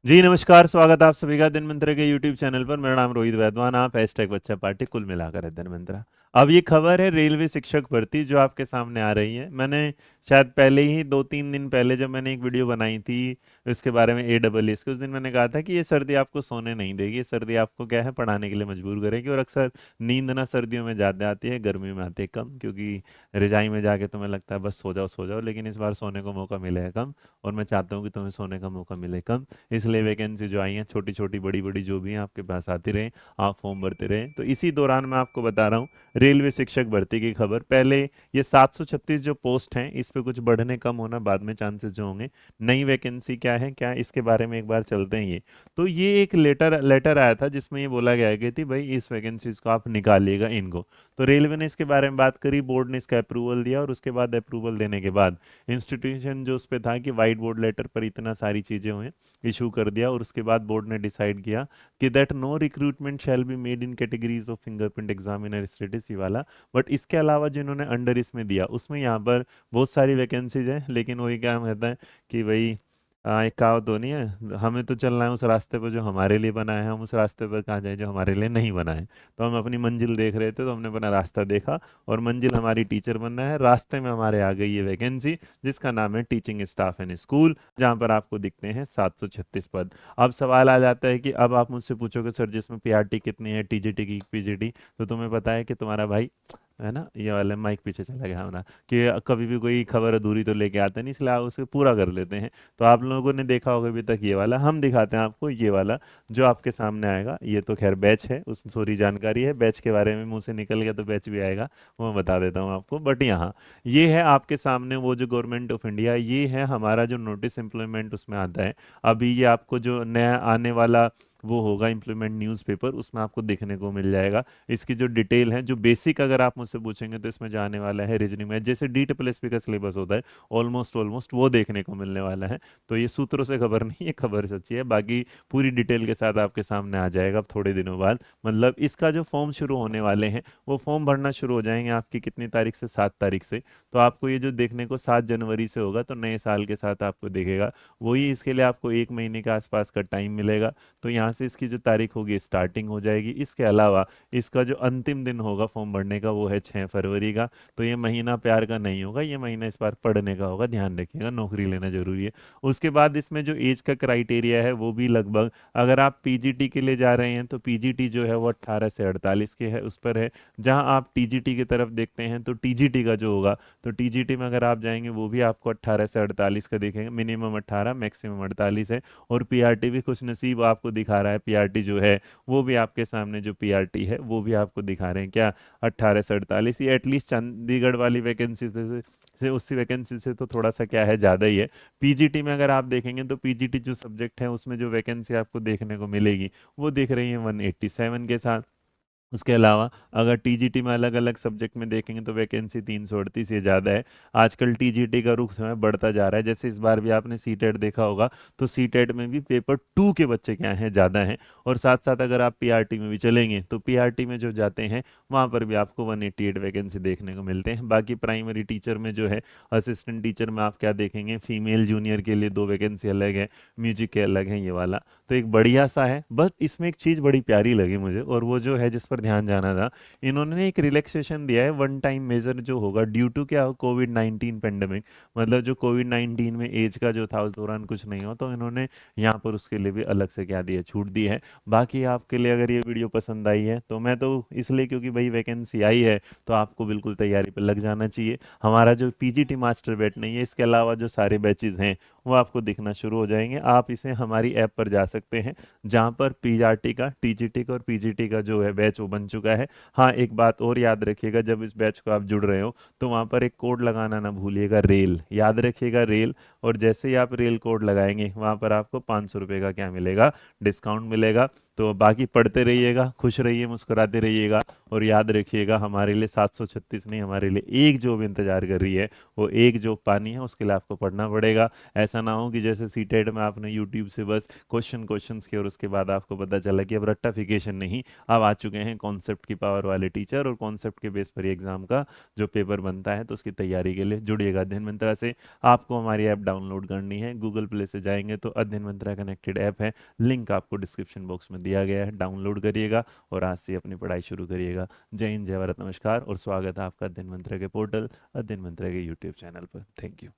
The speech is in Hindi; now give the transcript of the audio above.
जी नमस्कार, स्वागत आप सभी का दिन मंत्र के यूट्यूब चैनल पर। मेरा नाम रोहित वैद्वान, आप हैशटैग बच्चा पार्टी कुल मिलाकर है दिन मंत्रा। अब ये खबर है रेलवे शिक्षक भर्ती जो आपके सामने आ रही है। मैंने शायद पहले ही 2-3 दिन पहले जब मैंने एक वीडियो बनाई थी इसके बारे में AEES के, उस दिन मैंने कहा था कि ये सर्दी आपको सोने नहीं देगी, ये सर्दी आपको क्या है पढ़ाने के लिए मजबूर करेगी। और अक्सर नींद ना सर्दियों में ज़्यादा आती है, गर्मियों में आती है कम, क्योंकि रजाई में जाके तुम्हें लगता है बस सो जाओ, लेकिन इस बार सोने को मौका मिलेगा कम। और मैं चाहता हूँ कि तुम्हें सोने का मौका मिले कम, इसलिए वैकेंसी जो आई हैं छोटी छोटी बड़ी बड़ी जो भी हैं आपके पास आती रहें, आप फॉर्म भरते रहें। तो इसी दौरान मैं आपको बता रहा हूँ रेलवे शिक्षक भर्ती की खबर। पहले ये 736 जो पोस्ट हैं इस पे कुछ बढ़ने कम होना बाद में चांसेस जो होंगे। नई वैकेंसी क्या है क्या इसके बारे में एक बार चलते हैं। ये तो ये एक लेटर लेटर आया था जिसमें ये बोला गया है कि थी भाई इस वैकेंसीज को आप निकालिएगा इनको। तो रेलवे ने इसके बारे में बात करी, बोर्ड ने इसका अप्रूवल दिया, और उसके बाद अप्रूवल देने के बाद इंस्टीट्यूशन जो उस पे था कि वाइट बोर्ड लेटर पर इतना सारी चीज़ें हुई, इशू कर दिया। और उसके बाद बोर्ड ने डिसाइड किया कि that no recruitment shall be made in categories of fingerprint examiner status, ये वाला। बट इसके अलावा जिन्होंने अंडर इसमें दिया उसमें यहाँ पर बहुत सारी वैकेंसीज हैं, लेकिन वही क्या कहता है कि भाई एक कहावत तो नहीं है, हमें तो चलना है उस रास्ते पर जो हमारे लिए बना है, हम उस रास्ते पर कहाँ जाए जो हमारे लिए नहीं बना है। तो हम अपनी मंजिल देख रहे थे तो हमने अपना रास्ता देखा, और मंजिल हमारी टीचर बनना है। रास्ते में हमारे आ गई ये वैकेंसी जिसका नाम है टीचिंग स्टाफ इन स्कूल, जहाँ पर आपको दिखते हैं 736 पद। अब सवाल आ जाता है कि अब आप मुझसे पूछोगे सर जिसमें PRT कितनी है, TGT की PGT, तो तुम्हें पता है कि तुम्हारा भाई है ना, ये वाला माइक पीछे चला गया हमारा, कि कभी भी कोई खबर अधूरी तो लेके आते नहीं, इसलिए आप उसे पूरा कर लेते हैं। तो आप लोगों ने देखा होगा अभी तक ये वाला, हम दिखाते हैं आपको ये वाला जो आपके सामने आएगा। ये तो खैर बैच है, उस सॉरी जानकारी है, बैच के बारे में मुंह से निकल गया तो बैच भी आएगा, वो मैं बता देता हूँ आपको। बट यहाँ ये है आपके सामने वो जो गवर्नमेंट ऑफ इंडिया, ये है हमारा जो नोटिस एम्प्लॉयमेंट उसमें आता है। अभी ये आपको जो नया आने वाला वो होगा इम्प्लीमेंट न्यूज़पेपर, उसमें आपको देखने को मिल जाएगा। इसकी जो डिटेल है जो बेसिक अगर आप मुझसे पूछेंगे तो इसमें जाने वाला है रीजनिंग में, जैसे DSSP का सिलेबस होता है ऑलमोस्ट ऑलमोस्ट वो देखने को मिलने वाला है। तो ये सूत्रों से खबर नहीं, ये खबर सच्ची है। बाकी पूरी डिटेल के साथ आपके सामने आ जाएगा अब थोड़े दिनों बाद। मतलब इसका जो फॉर्म शुरू होने वाले हैं वो फॉर्म भरना शुरू हो जाएंगे आपकी कितनी तारीख से, 7 तारीख से। तो आपको ये जो देखने को 7 जनवरी से होगा, तो नए साल के साथ आपको दिखेगा। वही इसके लिए आपको 1 महीने के आसपास का टाइम मिलेगा। तो यहाँ से इसकी जो तारीख होगी स्टार्टिंग हो जाएगी। इसके अलावा इसका जो अंतिम दिन होगा फॉर्म भरने का वो है 6 फरवरी का। तो ये महीना प्यार का नहीं होगा, ये महीना इस बार पढ़ने का होगा, ध्यान रखिएगा, नौकरी लेना जरूरी है। उसके बाद इसमें जो एज का क्राइटेरिया है वो भी लगभग, अगर आप PGT के लिए जा रहे हैं तो PGT जो है वो 18 से 48 के है, उस पर है। जहां आप TGT की तरफ देखते हैं तो TGT का जो होगा, तो TGT में अगर आप जाएंगे वो भी आपको 18 से 48 का दिखेगा, मिनिमम 18 मैक्सिमम 48 है। और PRT भी खुश नसीब आपको दिखा रहा है, PRT जो है वो भी आपके सामने जो PRT है वो भी आपको दिखा रहे हैं क्या, 18 से 48। ये एटलीस्ट चंडीगढ़ वाली वैकेंसी से उसी वैकेंसी से तो थोड़ा सा क्या है ज़्यादा ही है। PGT में अगर आप देखेंगे तो PGT जो सब्जेक्ट है उसमें जो वैकेंसी आपको देखने को मिलेगी वो दिख रही है 187 के साथ। उसके अलावा अगर TGT में अलग अलग सब्जेक्ट में देखेंगे तो वैकेंसी 338 ये ज़्यादा है। आजकल TGT का रुख जो है बढ़ता जा रहा है, जैसे इस बार भी आपने CTET देखा होगा, तो CTET में भी पेपर 2 के बच्चे क्या हैं, ज़्यादा हैं। और साथ साथ अगर आप PRT में भी चलेंगे तो PRT में जो जाते हैं वहाँ पर भी आपको 188 वैकेंसी देखने को मिलते हैं। बाकी प्राइमरी टीचर में जो है, असिस्टेंट टीचर में आप क्या देखेंगे, फीमेल जूनियर के लिए 2 वैकेंसी अलग है, म्यूजिक के अलग हैं, ये वाला। तो एक बढ़िया सा है। बस इसमें एक चीज़ बड़ी प्यारी लगी मुझे, और वो जो है जिस पर ध्यान जाना था, इन्होंने एक रिलैक्सेशन दिया है, वन टाइम मेजर जो होगा ड्यू टू क्या, कोविड 19 पेंडेमिक। मतलब जो कोविड 19 में एज का जो था उस दौरान कुछ नहीं हो, तो इन्होंने यहाँ पर उसके लिए भी अलग से क्या दिया, छूट दी है। बाकी आपके लिए अगर ये वीडियो पसंद आई है तो मैं तो इसलिए क्योंकि भाई वैकेंसी आई है तो आपको बिल्कुल तैयारी पर लग जाना चाहिए। हमारा जो PGT मास्टर बैच नहीं है, इसके अलावा जो सारे बैचेज हैं वो आपको दिखना शुरू हो जाएंगे। आप इसे हमारी ऐप पर जा सकते हैं जहाँ पर PRT का, TGT का और PGT का जो है बैच वो बन चुका है। हाँ, एक बात और याद रखिएगा, जब इस बैच को आप जुड़ रहे हो तो वहाँ पर एक कोड लगाना ना भूलिएगा, रेल, याद रखिएगा रेल। और जैसे ही आप रेल कोड लगाएंगे वहाँ पर आपको 500 रुपये का क्या मिलेगा, डिस्काउंट मिलेगा। तो बाकी पढ़ते रहिएगा, खुश रहिए, मुस्कुराते रहिएगा, और याद रखिएगा हमारे लिए 736 नहीं, हमारे लिए एक जॉब इंतजार कर रही है, वो एक जॉब पानी है, उसके लिए आपको पढ़ना पड़ेगा। ऐसा ना हो कि जैसे सीटेट में आपने यूट्यूब से बस क्वेश्चंस किए और उसके बाद आपको पता चला कि अब रट्टाफिकेशन नहीं, अब आ चुके हैं कॉन्सेप्ट की पावर वाले टीचर, और कॉन्सेप्ट के बेस पर एग्जाम का जो पेपर बनता है, तो उसकी तैयारी के लिए जुड़िएगा अध्ययन मंत्रा से। आपको हमारी ऐप डाउनलोड करनी है, गूगल प्ले से जाएंगे तो अध्ययन मंत्रा कनेक्टेड ऐप है, लिंक आपको डिस्क्रिप्शन बॉक्स में दिया गया है, डाउनलोड करिएगा और आज से अपनी पढ़ाई शुरू करिएगा। जय हिंद, जय भारत, नमस्कार, और स्वागत है आपका अध्ययन मंत्रा के पोर्टल, अध्ययन मंत्रा के यूट्यूब चैनल पर। Thank you.